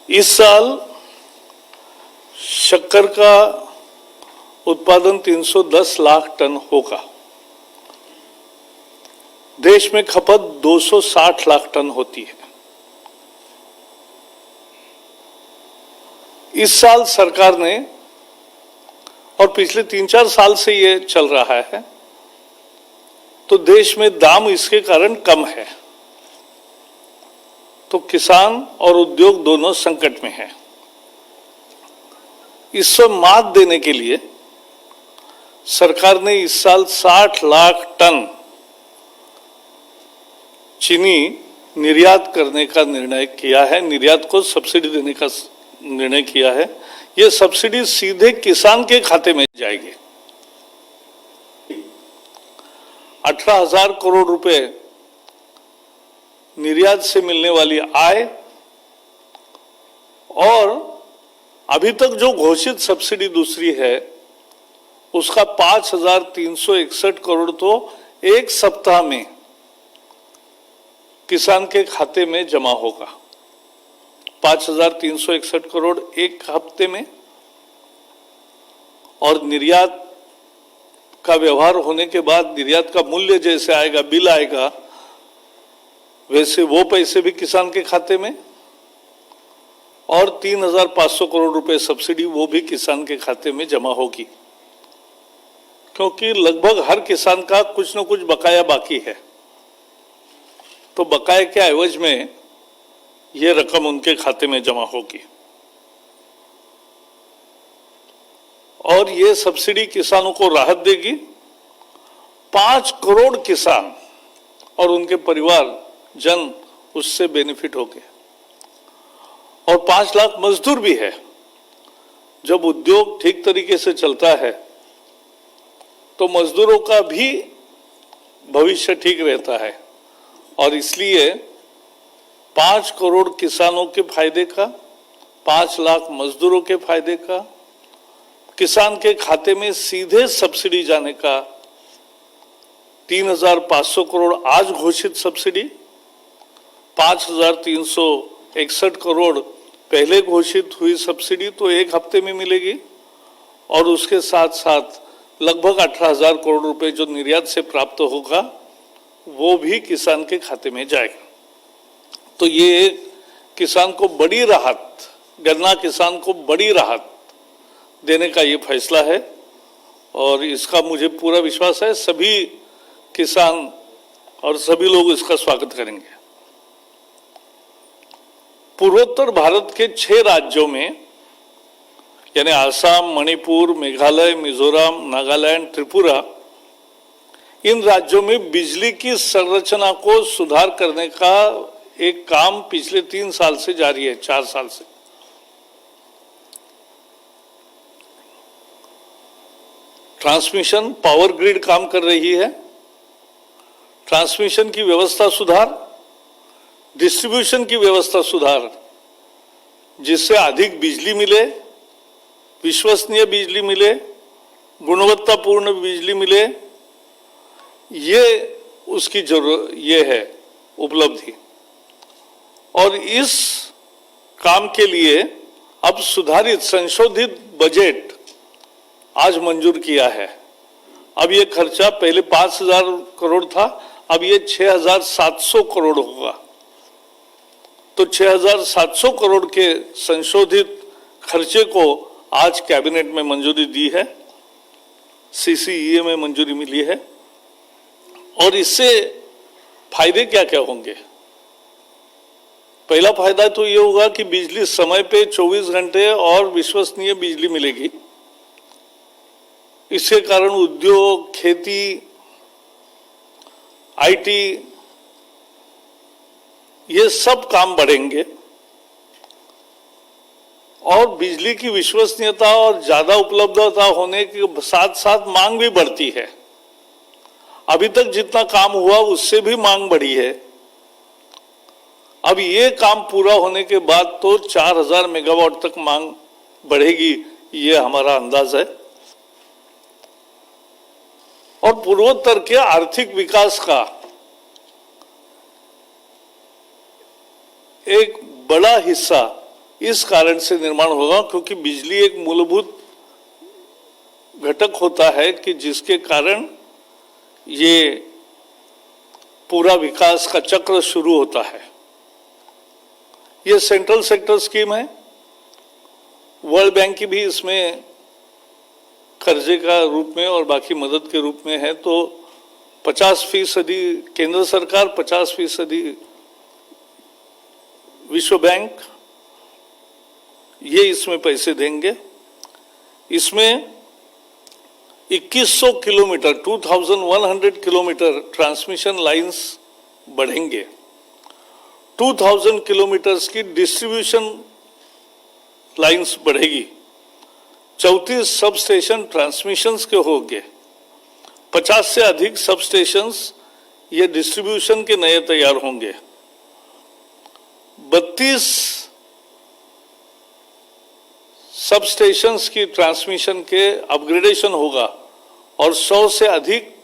इस साल शक्कर का उत्पादन 310 लाख टन होगा। देश में खपत 260 लाख टन होती है। इस साल सरकार ने, और पिछले 3-4 साल से ये चल रहा है, तो देश में दाम इसके कारण कम है, तो किसान और उद्योग दोनों संकट में हैं। इससे मात देने के लिए सरकार ने इस साल 60 लाख टन चीनी निर्यात करने का निर्णय किया है, निर्यात को सब्सिडी देने का निर्णय किया है। यह सब्सिडी सीधे किसान के खाते में जाएगी। 18,000 करोड़ रुपए निर्यात से मिलने वाली आय और अभी तक जो घोषित सब्सिडी दूसरी है उसका 5,361 करोड़ तो एक सप्ताह में किसान के खाते में जमा होगा। 5,361 करोड़ एक हफ्ते में, और निर्यात का व्यवहार होने के बाद निर्यात का मूल्य जैसे आएगा, बिल आएगा, वैसे वो पैसे भी किसान के खाते में, और 3,500 करोड़ रुपए सब्सिडी वो भी किसान के खाते में जमा होगी। क्योंकि लगभग हर किसान का कुछ न कुछ बकाया बाकी है, तो बकाये के एवज में ये रकम उनके खाते में जमा होगी। और ये सब्सिडी किसानों को राहत देगी। 5 करोड़ किसान और उनके परिवार जन उससे बेनिफिट होंगे, और 5 लाख मजदूर भी है। जब उद्योग ठीक तरीके से चलता है तो मजदूरों का भी भविष्य ठीक रहता है, और इसलिए 5 करोड़ किसानों के फायदे का, 5 लाख मजदूरों के फायदे का, किसान के खाते में सीधे सब्सिडी जाने का 3,500 करोड़ आज घोषित सब्सिडी, 5,361 करोड़ पहले घोषित हुई सब्सिडी तो एक हफ्ते में मिलेगी, और उसके साथ साथ लगभग 18,000 करोड़ रुपए जो निर्यात से प्राप्त होगा वो भी किसान के खाते में जाएगा। तो ये किसान को बड़ी राहत, गन्ना किसान को बड़ी राहत देने का ये फैसला है, और इसका मुझे पूरा विश्वास है सभी किसान और सभी लोग इसका स्वागत करेंगे। पूर्वोत्तर भारत के 6 राज्यों में, यानी आसाम, मणिपुर, मेघालय, मिजोरम, नागालैंड, त्रिपुरा, इन राज्यों में बिजली की संरचना को सुधार करने का एक काम पिछले 3 साल से जारी है, 4 साल से। ट्रांसमिशन पावर ग्रिड काम कर रही है, ट्रांसमिशन की व्यवस्था सुधार, डिस्ट्रीब्यूशन की व्यवस्था सुधार, जिससे अधिक बिजली मिले, विश्वसनीय बिजली मिले, गुणवत्तापूर्ण बिजली मिले, ये उसकी जरूरत, ये है उपलब्धि। और इस काम के लिए अब सुधारित संशोधित बजट आज मंजूर किया है। अब ये खर्चा पहले 5,000 करोड़ था, अब ये 6,700 करोड़ होगा। तो 6,700 करोड़ के संशोधित खर्चे को आज कैबिनेट में मंजूरी दी है, CCEA में मंजूरी मिली है। और इससे फायदे क्या क्या होंगे? पहला फायदा तो ये होगा कि बिजली समय पे 24 घंटे और विश्वसनीय बिजली मिलेगी। इसके कारण उद्योग, खेती, IT, ये सब काम बढ़ेंगे, और बिजली की विश्वसनीयता और ज्यादा उपलब्धता होने के साथ साथ मांग भी बढ़ती है। अभी तक जितना काम हुआ उससे भी मांग बढ़ी है। अब ये काम पूरा होने के बाद तो 4,000 मेगावाट तक मांग बढ़ेगी, ये हमारा अंदाज है। और पूर्वोत्तर के आर्थिक विकास का एक बड़ा हिस्सा इस कारण से निर्माण होगा, क्योंकि बिजली एक मूलभूत घटक होता है कि जिसके कारण ये पूरा विकास का चक्र शुरू होता है। ये सेंट्रल सेक्टर स्कीम है, वर्ल्ड बैंक की भी इसमें कर्जे का रूप में और बाकी मदद के रूप में है। तो 50% केंद्र सरकार, 50% विश्व बैंक, ये इसमें पैसे देंगे। इसमें 2100 किलोमीटर 2100 किलोमीटर ट्रांसमिशन लाइंस बढ़ेंगे। 2000 किलोमीटर्स की डिस्ट्रीब्यूशन लाइंस बढ़ेगी। 34 सब स्टेशन ट्रांसमिशंस के होंगे। 50 से अधिक सब स्टेशंस ये डिस्ट्रीब्यूशन के नए तैयार होंगे। 32 सब स्टेशंस की ट्रांसमिशन के अपग्रेडेशन होगा और 100 से अधिक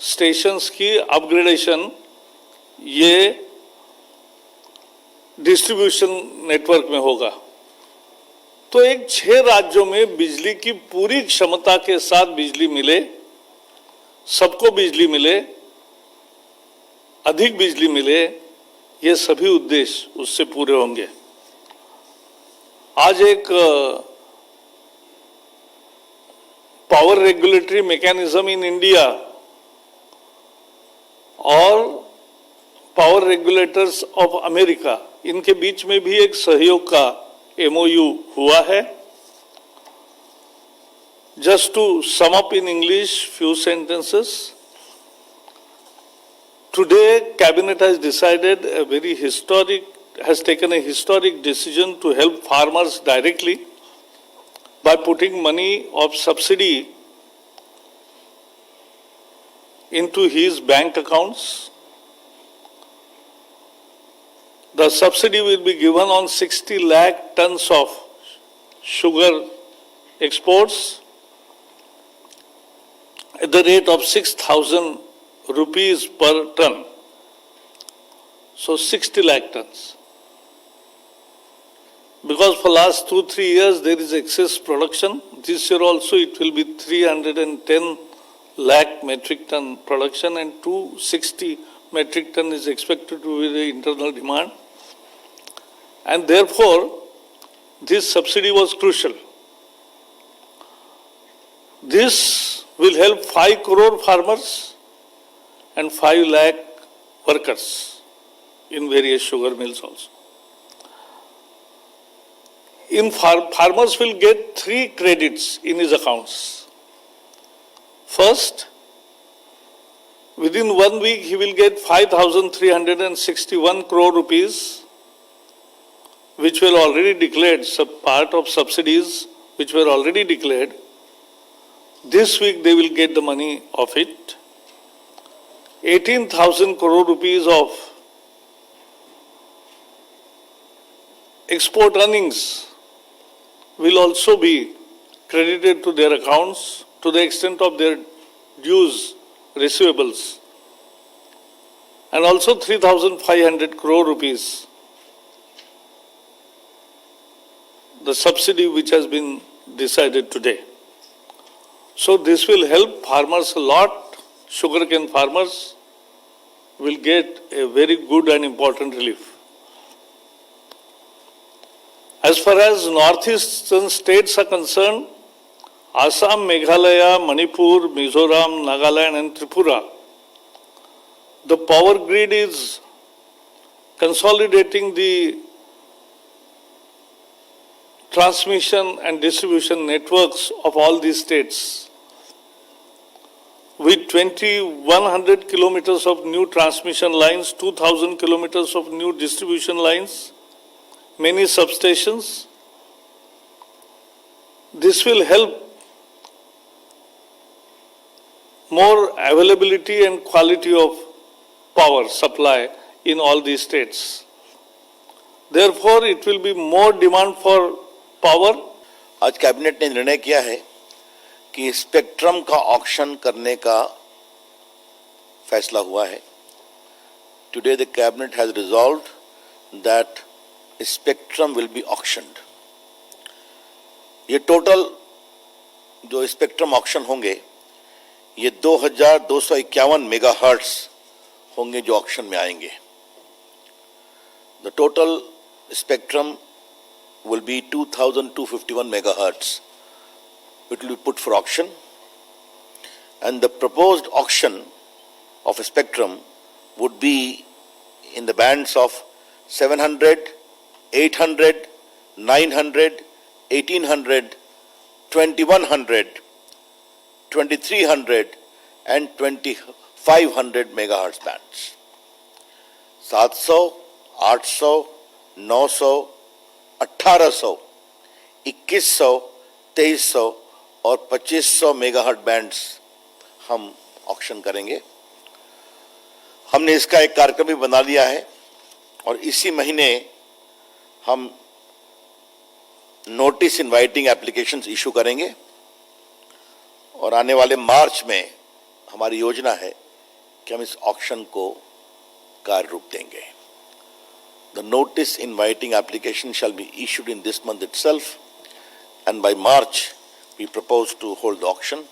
स्टेशंस की अपग्रेडेशन ये डिस्ट्रीब्यूशन नेटवर्क में होगा। तो एक 6 राज्यों में बिजली की पूरी क्षमता के साथ बिजली मिले, सबको बिजली मिले, अधिक बिजली मिले, ये सभी उद्देश्य उससे पूरे होंगे। आज एक power regulatory mechanism in India और पावर रेगुलेटर्स ऑफ अमेरिका, इनके बीच में भी एक सहयोग का MOU हुआ है। Just to sum up in English few sentences, today Cabinet has decided has taken a historic decision to help farmers directly by putting money of subsidy into his bank accounts. The subsidy will be given on 60 lakh tons of sugar exports at the rate of 6,000 rupees per ton. So 60 lakh tons. Because for last 2-3 years there is excess production. This year also it will be 310 lakh metric ton production and 260 metric ton is expected to be the internal demand. And therefore this subsidy was crucial. This will help 5 crore farmers and 5 lakh workers in various sugar mills also. Farmers will get 3 credits in his accounts. First, within 1 week he will get 5,361 crore rupees, which were already declared, part of subsidies which were already declared. This week they will get the money of it. 18,000 crore rupees of export earnings will also be credited to their accounts to the extent of their dues receivables, and also 3,500 crore rupees, the subsidy which has been decided today. So this will help farmers a lot. Sugarcane farmers will get a very good and important relief. As far as northeastern states are concerned, Assam, Meghalaya, Manipur, Mizoram, Nagaland and Tripura, the power grid is consolidating the transmission and distribution networks of all these states. With 2,100 kilometers of new transmission lines, 2,000 kilometers of new distribution lines, many substations, this will help more availability and quality of power supply in all these states. Therefore, it will be more demand for power. आज cabinet ने निर्णय किया है कि spectrum का auction करने का फैसला हुआ है. Today the cabinet has resolved that spectrum will be auctioned. ये टोटल जो स्पेक्ट्रम ऑक्शन होंगे ये 2251 मेगाहर्ट्ज होंगे जो ऑक्शन में आएंगे. The total spectrum will be 2251 megahertz. It will be put for auction, and the proposed auction of a spectrum would be in the bands of 700, 800, 900, 1800, 2100, 2300 and 2500 megahertz bands. 700, 800, 900, 1800, 2100, 2300 और 2500 megahertz bands हम auction करेंगे. हमने इसका एक कार्यक्रम भी बना लिया है और इसी महीने हम नोटिस इनवाइटिंग एप्लीकेशंस इशू करेंगे और आने वाले मार्च में हमारी योजना है कि हम इस ऑक्शन को कार्य रूप देंगे. The notice inviting application shall be issued in this month itself, and by March we propose to hold the auction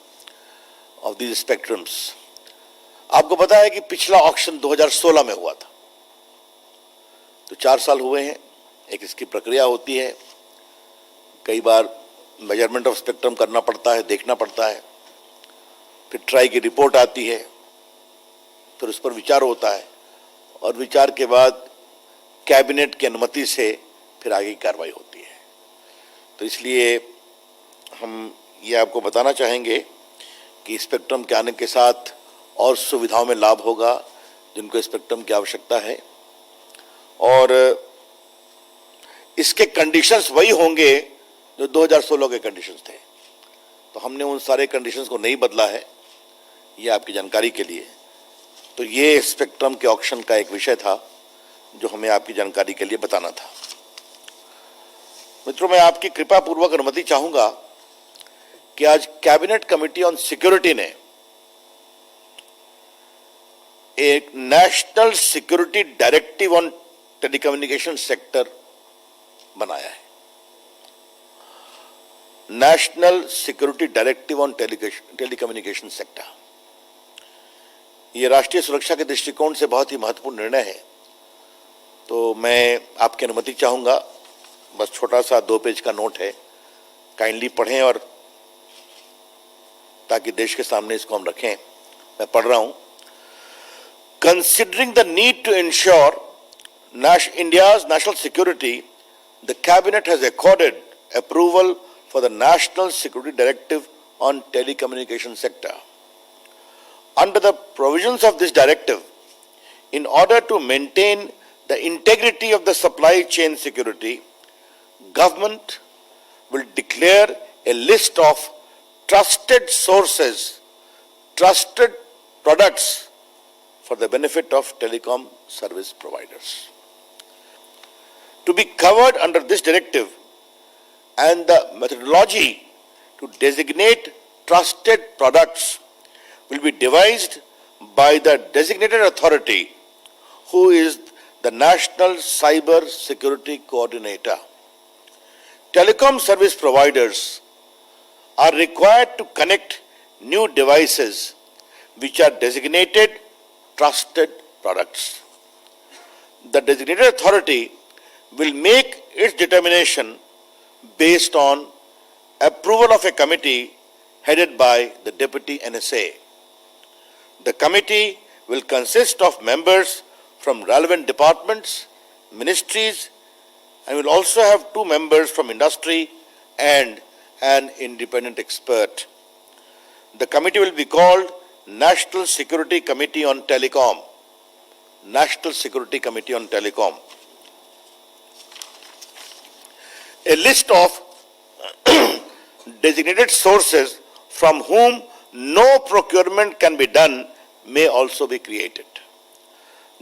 of these spectrums. आपको पता है कि पिछला ऑक्शन 2016 में हुआ था, तो 4 साल हुए हैं. एक इसकी प्रक्रिया होती है, कई बार मेजरमेंट ऑफ स्पेक्ट्रम करना पड़ता है, देखना पड़ता है, फिर ट्राई की रिपोर्ट आती है, फिर उस पर विचार होता है और विचार के बाद कैबिनेट की अनुमति से फिर आगे की कार्रवाई होती है. तो इसलिए हम ये आपको बताना चाहेंगे कि स्पेक्ट्रम के आने के साथ और सुविधाओं में लाभ होगा जिनको स्पेक्ट्रम की आवश्यकता है, और इसके कंडीशंस वही होंगे जो 2016 के कंडीशंस थे. तो हमने उन सारे कंडीशंस को नहीं बदला है, ये आपकी जानकारी के लिए. तो ये स्पेक्ट्रम के ऑक्शन का एक विषय था जो हमें आपकी जानकारी के लिए बताना था. मित्रों, मैं आपकी कृपा पूर्वक अनुमति चाहूंगा कि आज कैबिनेट कमेटी ऑन सिक्योरिटी ने एक national security directive on telecommunication sector बनाया है. National security directive on telecommunication sector. ये राष्ट्रीय सुरक्षा के दृष्टिकोण से बहुत ही महत्वपूर्ण निर्णय है. तो मैं आपकी अनुमति चाहूंगा, बस छोटा सा 2 पेज का नोट है, काइंडली पढ़ें और ताकि देश के सामने इसको हम रखें. मैं पढ़ रहा हूं. Considering the need to ensure India's national security, the cabinet has accorded approval for the National Security Directive on Telecommunication sector. Under the provisions of this directive, in order to maintain the integrity of the supply chain security, government will declare a list of trusted sources, trusted products for the benefit of telecom service providers. To be covered under this directive, and the methodology to designate trusted products will be devised by the designated authority, who is the National Cyber Security Coordinator. Telecom service providers are required to connect new devices which are designated trusted products. The designated authority will make its determination based on approval of a committee headed by the Deputy NSA. The committee will consist of members from relevant departments, ministries, and will also have 2 members from industry and an independent expert. The committee will be called National Security Committee on Telecom. National Security Committee on Telecom. A list of designated sources from whom no procurement can be done may also be created.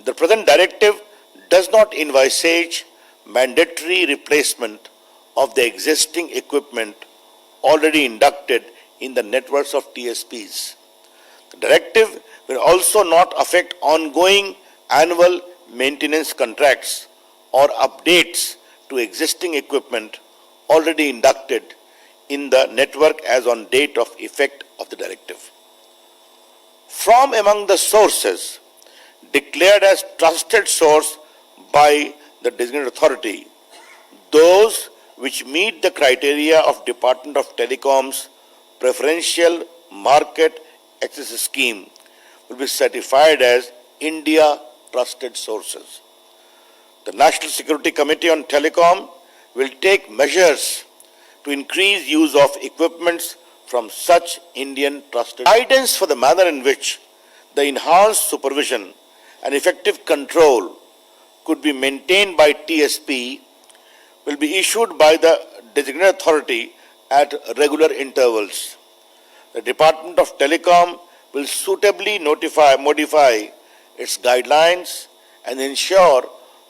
The present directive does not envisage mandatory replacement of the existing equipment already inducted in the networks of TSPs. The directive will also not affect ongoing annual maintenance contracts or updates to existing equipment already inducted in the network as on date of effect of the directive. From among the sources declared as trusted source by the designated authority, those which meet the criteria of Department of Telecom's preferential market access scheme will be certified as India trusted sources. The National Security Committee on Telecom will take measures to increase use of equipments from such Indian trusted. Guidance for the manner in which the enhanced supervision and effective control could be maintained by TSP will be issued by the designated authority at regular intervals. The Department of Telecom will suitably modify its guidelines and ensure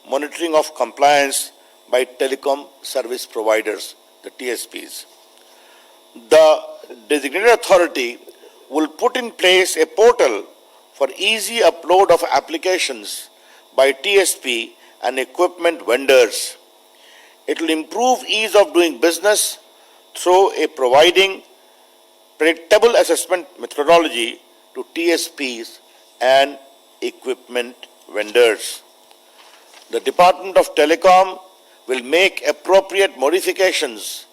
monitoring of compliance by telecom service providers, the TSPs. The designated authority will put in place a portal for easy upload of applications by TSP and equipment vendors. It will improve ease of doing business through providing predictable assessment methodology to TSPs and equipment vendors. The Department of Telecom will make appropriate modifications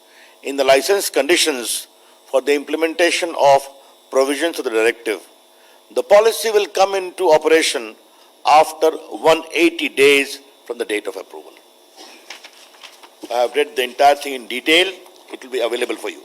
in the license conditions for the implementation of provisions of the directive. The policy will come into operation after 180 days from the date of approval. I have read the entire thing in detail. It will be available for you.